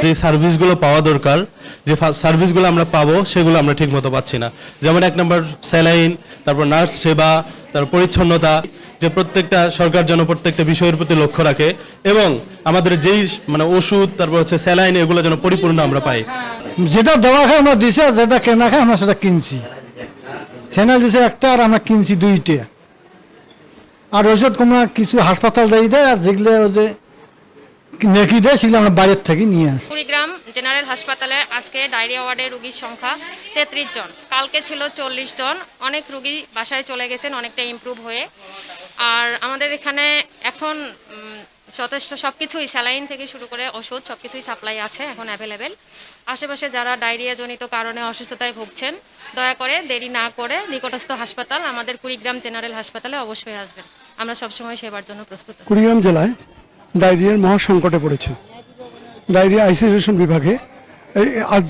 যে সার্ভিসগুলো পাওয়া দরকার, যে সার্ভিসগুলো আমরা পাবো সেগুলো আমরা ঠিকমতো পাচ্ছি না। যেমন 1 নম্বর স্যালাইন, তারপর নার্স সেবা, তারপর পরিচ্ছন্নতা, যে প্রত্যেকটা সরকার যেন প্রত্যেকটা বিষয়ের প্রতি লক্ষ্য রাখে এবং আমাদের যেই মানে ওষুধ, তারপর হচ্ছে স্যালাইন, এগুলো যেন পরিপূর্ণ আমরা পাই। যেটা দেওয়া খায় আমরা দিছে, যেটা কেনা খায় আমরা সেটা কিনছি। চ্যানেল দিছে একটা আর আমরা কিনছি 2টা। আর ওষুধ কমা কিছু হাসপাতাল দেয়, আর যেগুলো যে নেকি দেয় সেগুলো আমরা বাইরের থেকে নিয়ে আসি। কুড়িগ্রাম জেনারেল হাসপাতালে আজকে ডায়রিয়া ওয়ার্ডে রোগীর সংখ্যা 33 জন, কালকে ছিল 40 জন। অনেক রোগী বাসায় চলে গেছেন অনেকটা ইমপ্রুভ হয়ে। আর আমাদের এখানে এখন যথেষ্ট সব কিছুই, স্যালাইন থেকে শুরু করে ওষুধ সব কিছুই সাপ্লাই আছে এখন অ্যাভেলেবেল। আশেপাশে যারা ডায়রিয়াজনিত কারণে অসুস্থতায় ভুগছেন, দয়া করে দেরি না করে নিকটস্থ হাসপাতাল আমাদের কুড়িগ্রাম জেনারেল হাসপাতালে অবশ্যই আসবেন। আমরা সবসময় সেবার জন্য প্রস্তুত আছি। কুড়িগ্রাম জেলায় ডায়রিয়ার মহাসংকটে পড়েছে। ডায়রিয়া আইসোলেশন বিভাগে আজ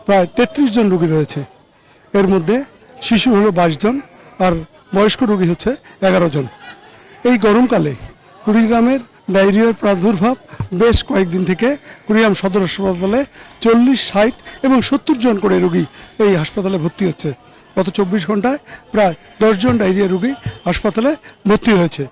প্রায় 33 জন রোগী রয়েছে। এর মধ্যে শিশু হলো 22 জন আর বয়স্ক রোগী হচ্ছে 11 জন। এই গরমকালে কুড়িগ্রামের ডায়রিয়ার প্রাদুর্ভাব বেশ কয়েকদিন থেকে কুড়িগ্রাম সদর হাসপাতালে 40, 60 এবং 70 জন করে রোগী এই হাসপাতালে ভর্তি হচ্ছে। গত 24 ঘন্টায় প্রায় 10 জন ডায়রিয়া রোগী হাসপাতালে ভর্তি হয়েছে।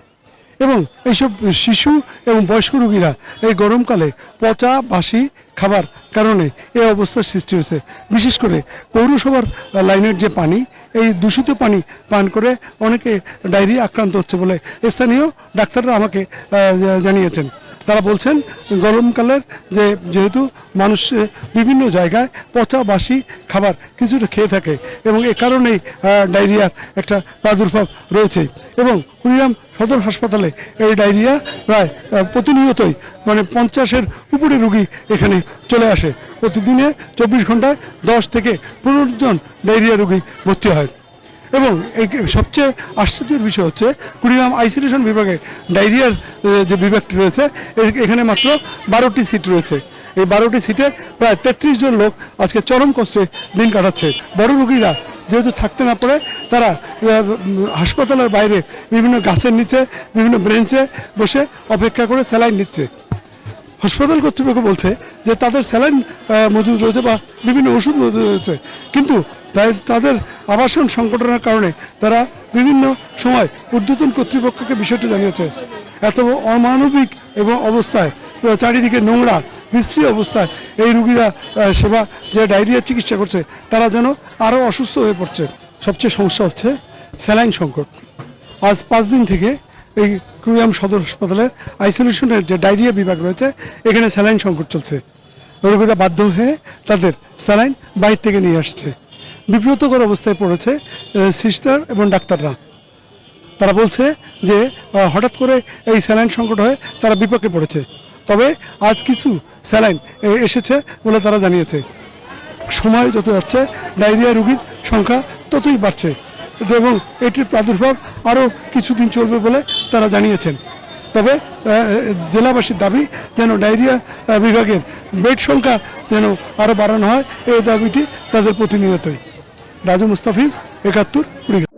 এবং এইসব শিশু এবং বয়স্ক রোগীরা এই গরমকালে পচা বাসি খাবার কারণে এই অবস্থার সৃষ্টি হয়েছে। বিশেষ করে পৌরসভার লাইনের যে পানি, এই দূষিত পানি পান করে অনেকে ডায়রিয়া আক্রান্ত হচ্ছে বলে স্থানীয় ডাক্তাররা আমাকে জানিয়েছেন। তারা বলছেন গরমকালের যেহেতু মানুষ বিভিন্ন জায়গায় পচা বাসি খাবার কিছুটা খেয়ে থাকে এবং এ কারণেই ডায়রিয়ার একটা প্রাদুর্ভাব রয়েছে। এবং কুড়িগ্রাম সদর হাসপাতালে এই ডায়রিয়া প্রায় প্রতিনিয়তই মানে 50-এর উপরে রোগী এখানে চলে আসে। প্রতিদিনে 24 ঘন্টায় 10 থেকে 15 জন ডায়রিয়া রোগী ভর্তি হয়। এবং এই সবচেয়ে আশ্চর্যের বিষয় হচ্ছে কুড়িগ্রাম আইসোলেশন বিভাগে ডায়রিয়ার যে বিভাগটি রয়েছে এখানে মাত্র 12টি সিট রয়েছে। এই 12টি সিটে প্রায় 33 জন লোক আজকে চরম কষ্টে দিন কাটাচ্ছে। বড় রোগীরা যেহেতু থাকতে না পারে তারা হাসপাতালের বাইরে বিভিন্ন গাছের নিচে বিভিন্ন বেঞ্চে বসে অপেক্ষা করে স্যালাইন নিচ্ছে। হাসপাতাল কর্তৃপক্ষ বলছে যে তাদের স্যালাইন মজুদ রয়েছে বা বিভিন্ন ওষুধ মজুদ রয়েছে, কিন্তু তাদের আবাসন সংকটের কারণে তারা বিভিন্ন সময় ঊর্ধ্বতন কর্তৃপক্ষকে বিষয়টি জানিয়েছে। এত অমানবিক এবং অবস্থায়, চারিদিকে নোংরা বিশ্রী অবস্থায় এই রোগীরা সেবা যে ডায়রিয়া চিকিৎসা করছে তারা যেন আরও অসুস্থ হয়ে পড়ছে। সবচেয়ে সমস্যা হচ্ছে স্যালাইন সংকট। আজ 5 দিন থেকে এই কুড়িগ্রাম সদর হাসপাতালের আইসোলেশনের যে ডায়রিয়া বিভাগ রয়েছে এখানে স্যালাইন সংকট চলছে। রোগীরা বাধ্য হয়ে তাদের স্যালাইন বাইরে থেকে নিয়ে আসছে। বিব্রতকর অবস্থায় পড়েছে সিস্টার এবং ডাক্তাররা। তারা বলছে যে হঠাৎ করে এই স্যালাইন সংকট হয়ে তারা বিপক্ষে পড়েছে। তবে আজ কিছু স্যালাইন এসেছে বলে তারা জানিয়েছে। সময় যত যাচ্ছে ডায়রিয়া রোগীর সংখ্যা ততই বাড়ছে এবং এটির প্রাদুর্ভাব আরও কিছুদিন চলবে বলে তারা জানিয়েছেন। তবে জেলাবাসীর দাবি যেন ডায়রিয়া বিভাগের বেড সংখ্যা যেন আরও বাড়ানো হয়, এই দাবিটি তাদের প্রতিনিয়তই। রাজু মুস্তাফিজ, 71, কুড়িগ্রাম।